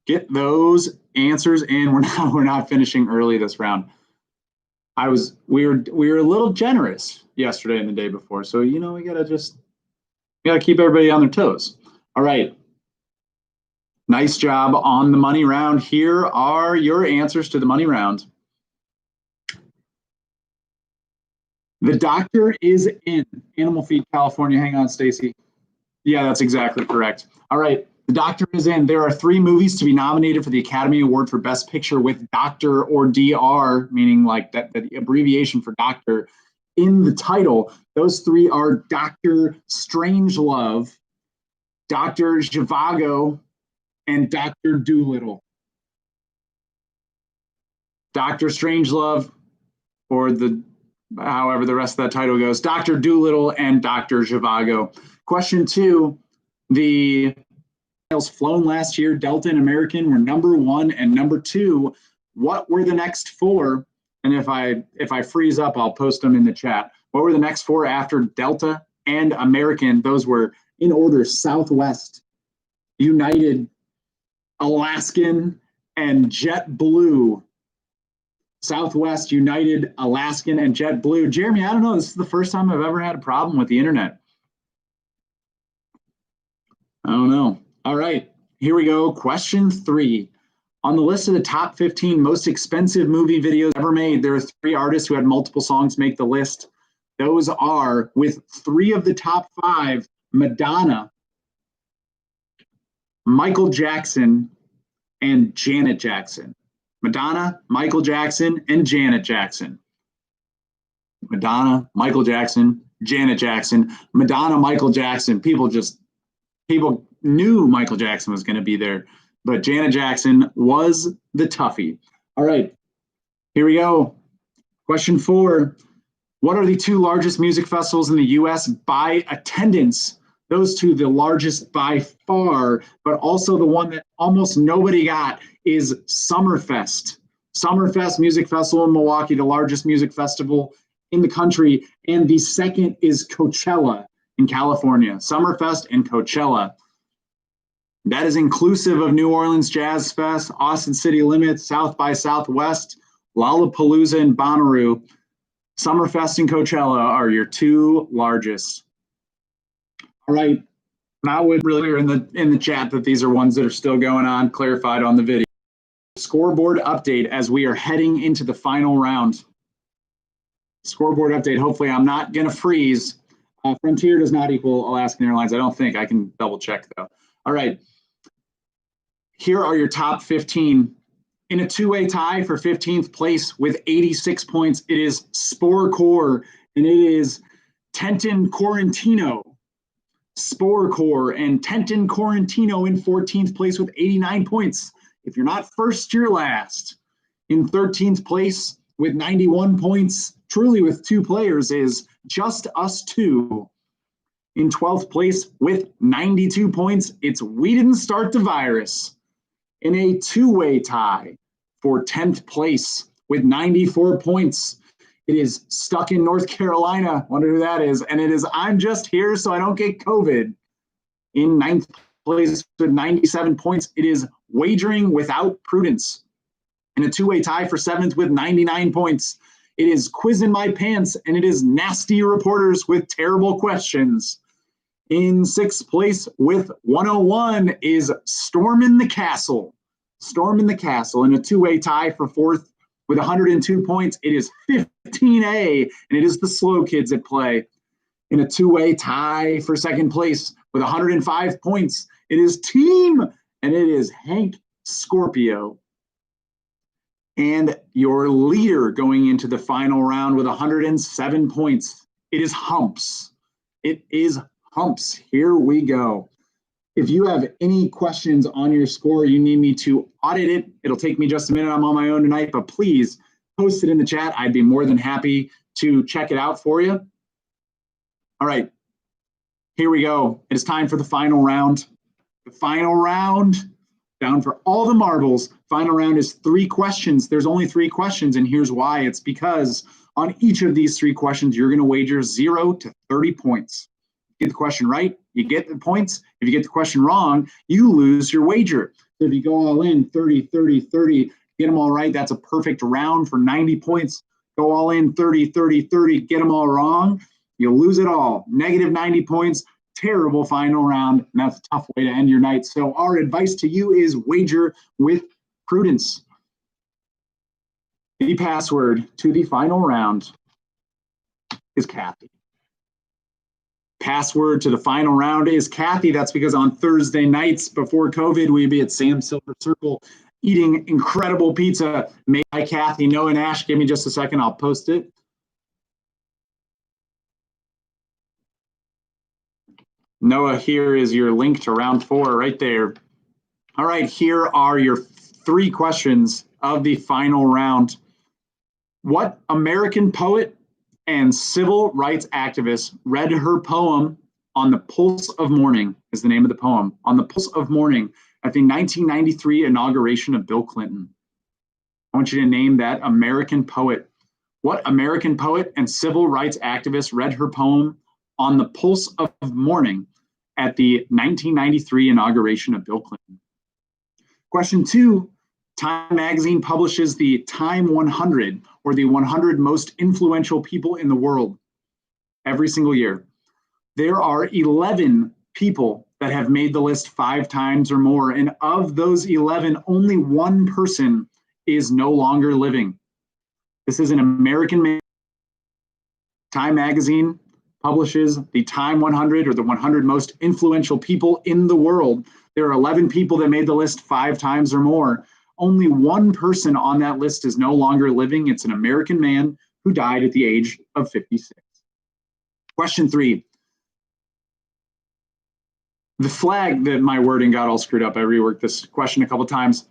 Get those answers in. We're not finishing early this round. We were a little generous yesterday and the day before, so we gotta keep everybody on their toes. All right. Nice job on the money round. Here are your answers to the money round. The Doctor is in Animal Feed, California. Hang on, Stacy. Yeah, that's exactly correct. All right. The Doctor is in. There are 3 movies to be nominated for the Academy Award for Best Picture with Doctor or DR, meaning like that the abbreviation for Doctor in the title. Those 3 are Dr. Strangelove, Dr. Zhivago, and Dr. Dolittle. Dr. Strangelove, or however the rest of that title goes, Dr. Dolittle and Dr. Zhivago. Question 2, the miles flown last year, Delta and American, were number 1 and number 2. What were the next 4? And if I freeze up, I'll post them in the chat. What were the next 4 after Delta and American? Those were in order: Southwest, United, Alaskan, and JetBlue. Southwest, United, Alaskan, and JetBlue. Jeremy, I don't know. This is the first time I've ever had a problem with the internet. I don't know. All right, here we go. Question 3. On the list of the top 15 most expensive movie videos ever made, there are 3 artists who had multiple songs make the list. Those are, with 3 of the top 5, Madonna, Michael Jackson, and Janet Jackson. Madonna, Michael Jackson, and Janet Jackson. Madonna, Michael Jackson, Janet Jackson. Madonna, Michael Jackson. People knew Michael Jackson was going to be there, but Janet Jackson was the toughie. All right, here we go. Question 4. What are the 2 largest music festivals in the U.S. by attendance? Those 2, the largest by far, but also the one that almost nobody got is Summerfest. Summerfest Music Festival in Milwaukee, the largest music festival in the country. And the second is Coachella in California. Summerfest and Coachella. That is inclusive of New Orleans Jazz Fest, Austin City Limits, South by Southwest, Lollapalooza, and Bonnaroo. Summerfest and Coachella are your 2 largest. All right, now we're really in the chat that these are ones that are still going on, clarified on the video. Scoreboard update as we are heading into the final round. Scoreboard update. Hopefully I'm not going to freeze. Frontier does not equal Alaskan Airlines. I don't think. I can double check though. All right. Here are your top 15. In a 2-way tie for 15th place with 86 points, it is Spore Core, and it is Tenton Quarantino. Spore Core and Tenton Quarantino in 14th place with 89 points. If you're not first, you're last. In 13th place with 91 points, truly with 2 players, is Just Us 2. In 12th place with 92 points, it's We Didn't Start the Virus. In a 2-way tie for 10th place with 94 points, it is Stuck in North Carolina. Wonder who that is. And it is I'm Just Here So I Don't Get COVID. In 9th place with 97 points, it is Wagering Without Prudence. In a 2-way tie for 7th with 99 points, it is Quiz in My Pants, and it is Nasty Reporters with Terrible Questions. In 6th place with 101 is Storm in the Castle. Storm in the Castle. In a 2-way tie for 4th with 102 points, it is 15A, and it is the Slow Kids at Play. In a 2-way tie for 2nd place with 105 points, it is Team, and it is Hank Scorpio. And your leader going into the final round with 107 points, it is Humps. It is Humps. Here we go. If you have any questions on your score, you need me to audit it. It'll take me just a minute. I'm on my own tonight, but please post it in the chat. I'd be more than happy to check it out for you. All right, here we go. It is time for the final round. The final round, down for all the marbles. Final round is 3 questions. There's only 3 questions, and here's why. It's because on each of these 3 questions, you're going to wager 0 to 30 points. Get the question right, you get the points. If you get the question wrong, you lose your wager. So if you go all in 30, 30, 30, get them all right, that's a perfect round for 90 points. Go all in 30, 30, 30, get them all wrong, you'll lose it all. Negative 90 points, terrible final round, and that's a tough way to end your night. So our advice to you is wager with prudence. The password to the final round is Kathy. Password to the final round is Kathy. That's because on Thursday nights before COVID, we'd be at Sam's Silver Circle eating incredible pizza made by Kathy. Noah and Ash, give me just a second. I'll post it. Noah, here is your link to round 4 right there. All right, here are your 3 questions of the final round. What American poet and civil rights activist read her poem On the Pulse of Morning, is the name of the poem, On the Pulse of Morning, at the 1993 inauguration of Bill Clinton? I want you to name that American poet. What American poet and civil rights activist read her poem On the Pulse of Morning at the 1993 inauguration of Bill Clinton? Question 2, Time magazine publishes the Time 100, or the 100 most influential people in the world, every single year. There are 11 people that have made the list 5 times or more. And of those 11, only one person is no longer living. This is an American. Time magazine publishes the Time 100, or the 100 most influential people in the world. There are 11 people that made the list 5 times or more. Only one person on that list is no longer living. It's an American man who died at the age of 56. Question 3. The flag, that my wording got all screwed up. I reworked this question a couple times.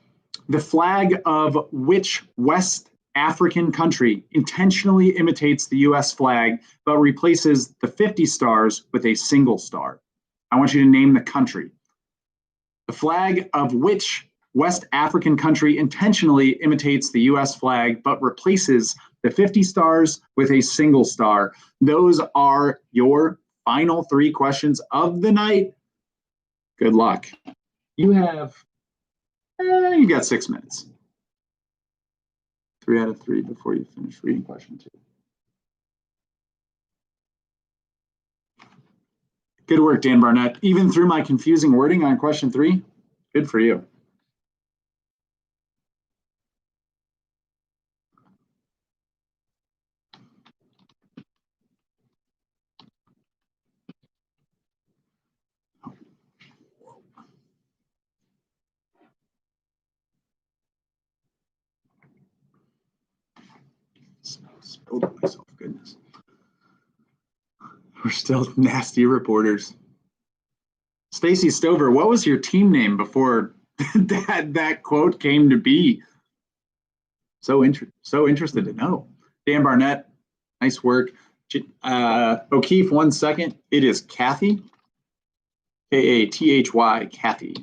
The flag of which West African country intentionally imitates the US flag, but replaces the 50 stars with a single star? I want you to name the country. The flag of which West African country intentionally imitates the US flag, but replaces the 50 stars with a single star? Those are your final 3 questions of the night. Good luck. You have, you got 6 minutes. 3 out of 3 before you finish reading question 2. Good work, Dan Barnett. Even through my confusing wording on question 3, good for you. Spilled on myself, goodness. We're still nasty reporters. Stacy Stover, what was your team name before that quote came to be? So interested to know. Dan Barnett, nice work. O'Keefe, 1 second. It is Kathy, Kathy, Kathy.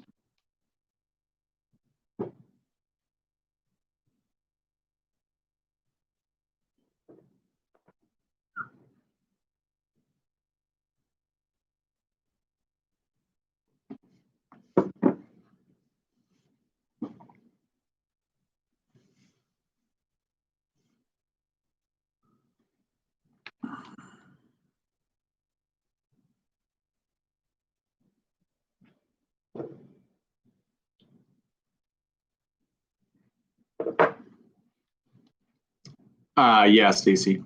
Yeah, Stacy.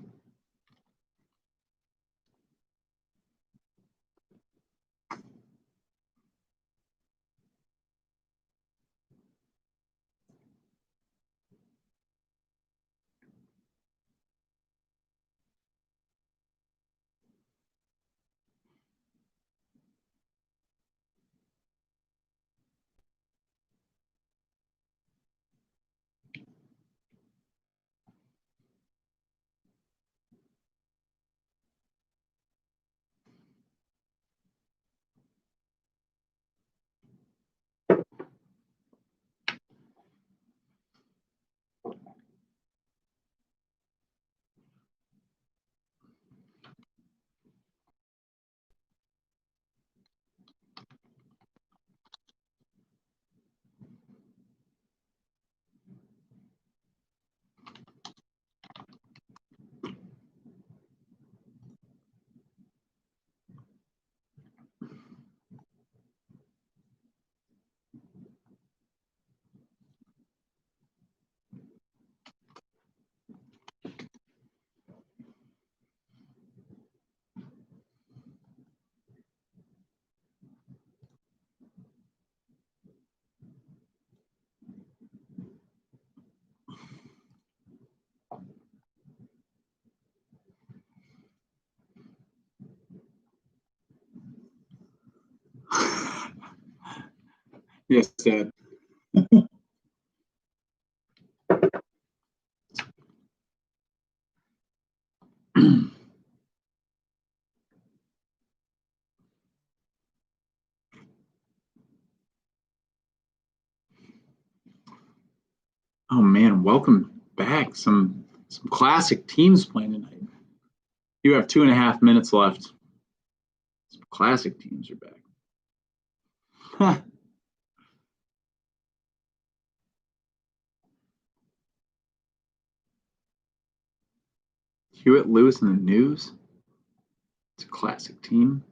Yes, Dad. Oh man, welcome back. Some classic teams playing tonight. You have 2.5 minutes left. Some classic teams are back. Huh. Hewitt, Lewis, and the News. It's a classic team.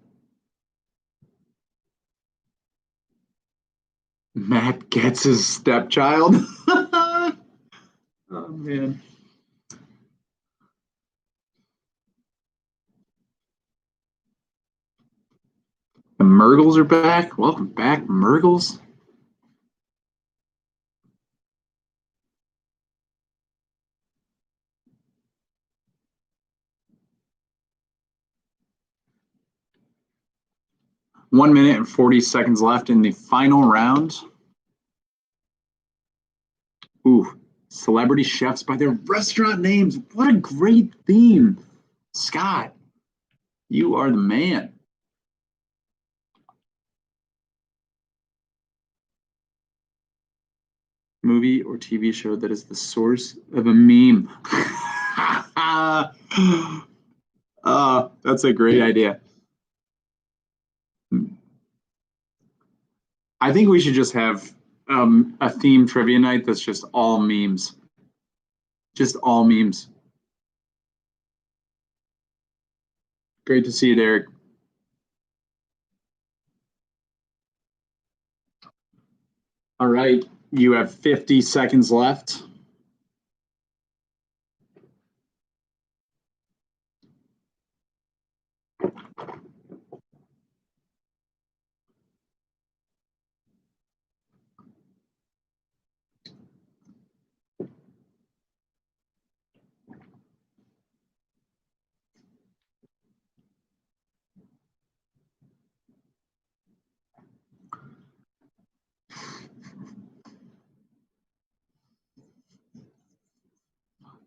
Matt gets his stepchild. Oh, man. The Murgles are back. Welcome back, Murgles. One minute and 40 seconds left in the final round. Ooh, celebrity chefs by their restaurant names. What a great theme. Scott, you are the man. Movie or TV show that is the source of a meme. That's a great idea. I think we should just have a theme trivia night that's just all memes. Just all memes. Great to see you, Derek. All right, you have 50 seconds left.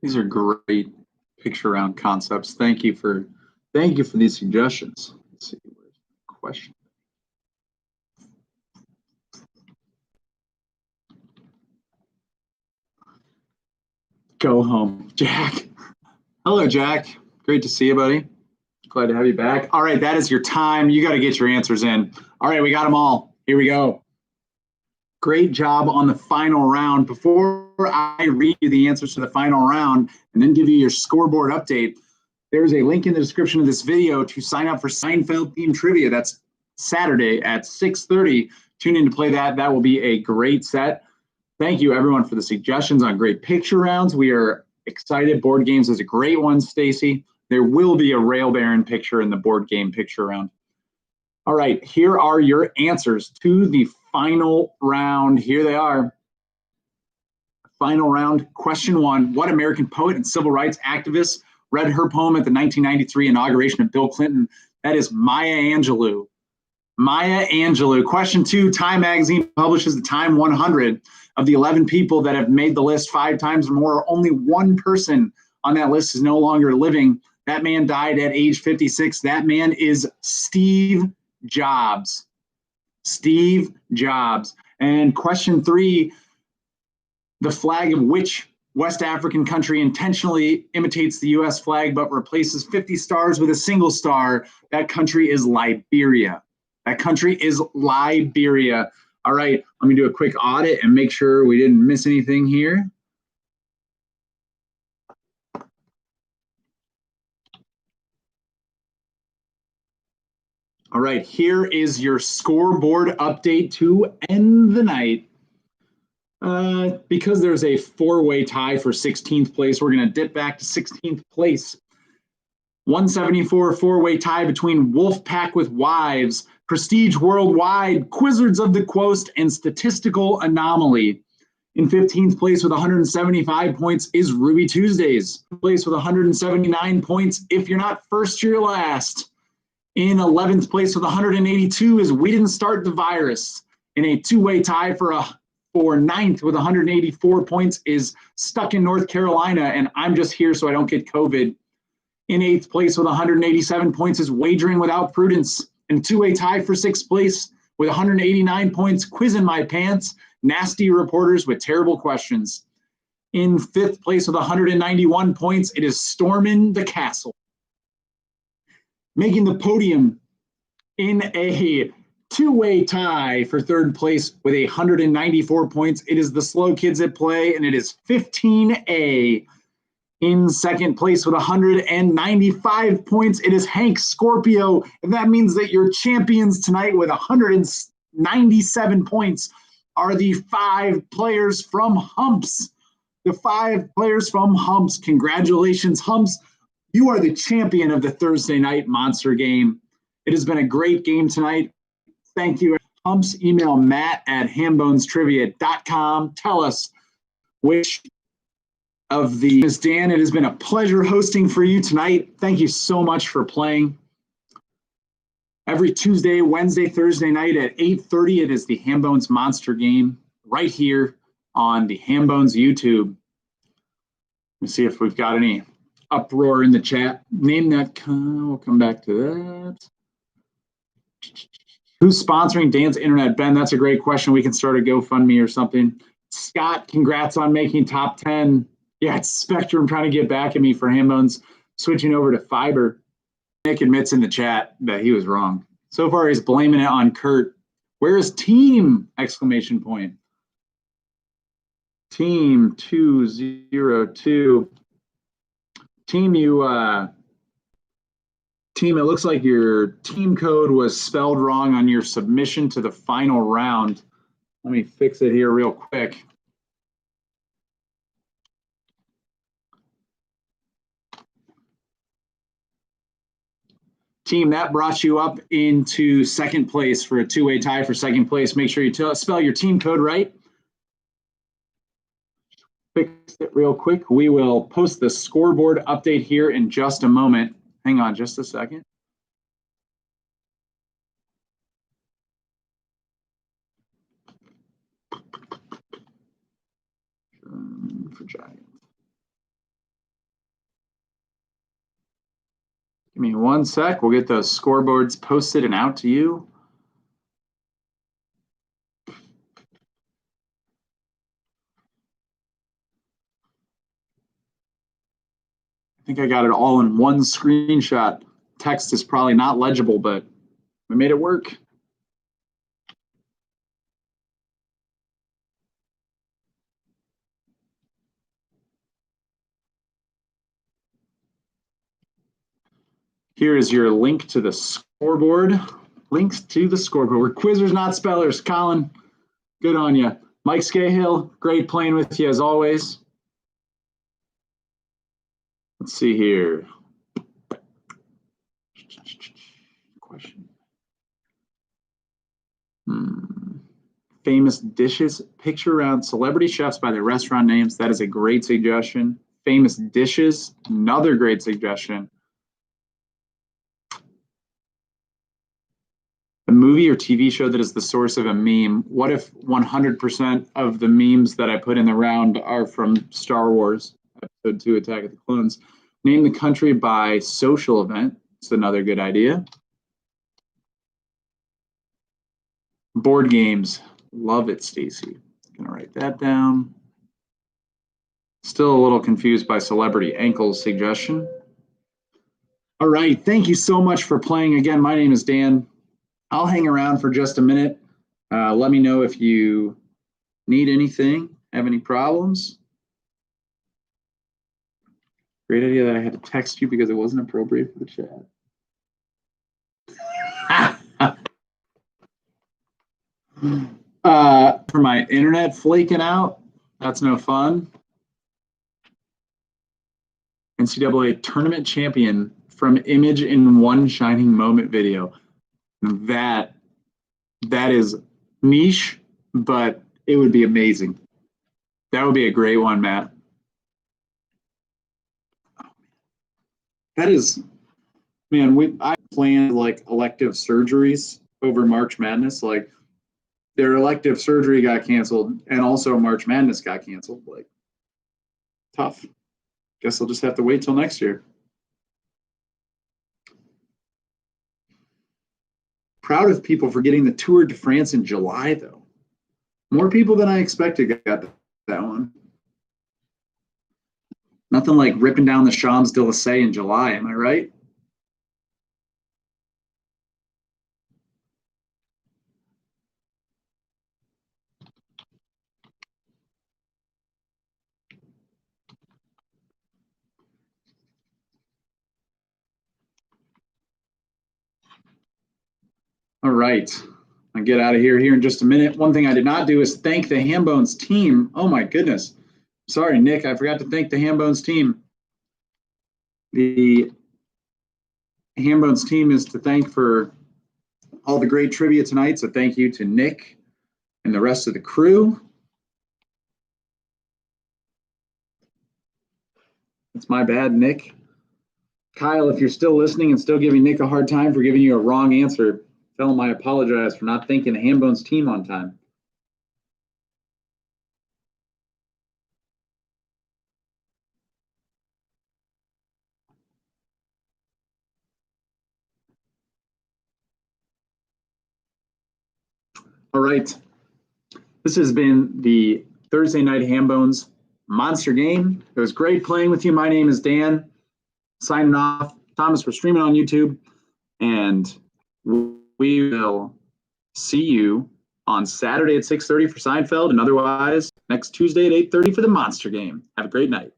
These are great picture round concepts. Thank you for these suggestions. Let's see, where's the question? Go home, Jack. Hello, Jack. Great to see you, buddy. Glad to have you back. All right, that is your time. You got to get your answers in. All right, we got them all. Here we go. Great job on the final round. Before I read you the answers to the final round and then give you your scoreboard update, there's a link in the description of this video to sign up for Seinfeld themed trivia. That's Saturday at 6:30. Tune in to play that. That will be a great set. Thank you, everyone, for the suggestions on great picture rounds. We are excited. Board games is a great one, Stacy. There will be a Rail Baron picture in the board game picture round. All right, here are your answers to the final round. Here they are. Final round, question one. What American poet and civil rights activist read her poem at the 1993 inauguration of Bill Clinton? That is Maya Angelou. Maya Angelou. Question two, Time Magazine publishes the Time 100. Of the 11 people that have made the list 5 times or more, only one person on that list is no longer living. That man died at age 56. That man is Steve Jobs. Steve Jobs. And question three, the flag of which West African country intentionally imitates the U.S. flag but replaces 50 stars with a single star? That country is Liberia. That country is Liberia. All right, let me do a quick audit and make sure we didn't miss anything here. All right, here is your scoreboard update to end the night. Because there's a 4-way tie for 16th place, we're going to dip back to 16th place. 174 4-way tie between Wolfpack with Wives, Prestige Worldwide, Quizzards of the Coast, and Statistical Anomaly. In 15th place with 175 points is Ruby Tuesdays. Place with 179 points, If You're Not First, You're Last. In 11th place with 182 is We Didn't Start the Virus. In a 2-way tie for 9th with 184 points is Stuck in North Carolina, and I'm just here so I don't get COVID. In 8th place with 187 points is Wagering Without Prudence. In a 2-way tie for 6th place with 189 points, Quiz in My Pants, Nasty Reporters with Terrible Questions. In 5th place with 191 points, it is Stormin' the Castle. Making the podium in a 2-way tie for 3rd place with 194 points, it is the Slow Kids at Play, and it is 15A. In 2nd place with 195 points, it is Hank Scorpio, and that means that your champions tonight with 197 points are the 5 players from Humps. The 5 players from Humps. Congratulations, Humps. You are the champion of the Thursday night monster game. It has been a great game tonight. Thank you. Humps, email matt@hambonestrivia.com. Tell us which of the Ms. Dan, it has been a pleasure hosting for you tonight. Thank you so much for playing. Every Tuesday, Wednesday, Thursday night at 8:30, it is the Hambones Monster Game right here on the Hambones YouTube. Let's see if we've got any uproar in the chat. Name that. We'll come back to that. Who's sponsoring Dan's Internet? Ben, that's a great question. We can start a GoFundMe or something. Scott, congrats on making top 10. Yeah, it's Spectrum trying to get back at me for Hambones switching over to fiber. Nick admits in the chat that he was wrong. So far, he's blaming it on Kurt. Where is team? Exclamation point. Team 202. Team, team, it looks like your team code was spelled wrong on your submission to the final round. Let me fix it here real quick. Team, that brought you up into second place for a two-way tie for second place. Make sure you spell your team code right. Fix it real quick. We will post the scoreboard update here in just a moment. Hang on just a second. For Giants. Give me one sec. We'll get those scoreboards posted and out to you. I think I got it all in one screenshot. Text is probably not legible, but we made it work. Here is your link to the scoreboard. Links to the scoreboard. We're quizzers, not spellers. Colin, good on you. Mike Scahill, great playing with you as always. Let's see here. Question. Famous dishes. Picture around celebrity chefs by their restaurant names. That is a great suggestion. Famous dishes. Another great suggestion. A movie or TV show that is the source of a meme. What if 100% of the memes that I put in the round are from Star Wars, Episode 2, Attack of the Clones? Name the country by social event. It's another good idea. Board games. Love it, Stacy. Gonna write that down. Still a little confused by celebrity ankles suggestion. All right, thank you so much for playing. Again, my name is Dan. I'll hang around for just a minute. Let me know if you need anything, have any problems. Great idea that I had to text you because it wasn't appropriate for the chat. For my internet flaking out, that's no fun. NCAA tournament champion from Image in One Shining Moment video. That is niche, but it would be amazing. That would be a great one, Matt. That is, man, I planned like elective surgeries over March Madness. Like their elective surgery got canceled and also March Madness got canceled. Like tough. Guess I'll just have to wait till next year. Proud of people for getting the Tour de France in July, though. More people than I expected got that one. Nothing like ripping down the Champs-Élysées in July, am I right? All right. I'll get out of here in just a minute. One thing I did not do is thank the Hambones team. Oh my goodness. Sorry, Nick, I forgot to thank the Hambones team. The Hambones team is to thank for all the great trivia tonight. So thank you to Nick and the rest of the crew. It's my bad, Nick. Kyle, if you're still listening and still giving Nick a hard time for giving you a wrong answer, tell him I apologize for not thanking the Hambones team on time. All right. This has been the Thursday Night Hambones Monster Game. It was great playing with you. My name is Dan. Signing off. Thomas, we're streaming on YouTube. And we will see you on Saturday at 6:30 for Seinfeld, and otherwise next Tuesday at 8:30 for the Monster Game. Have a great night.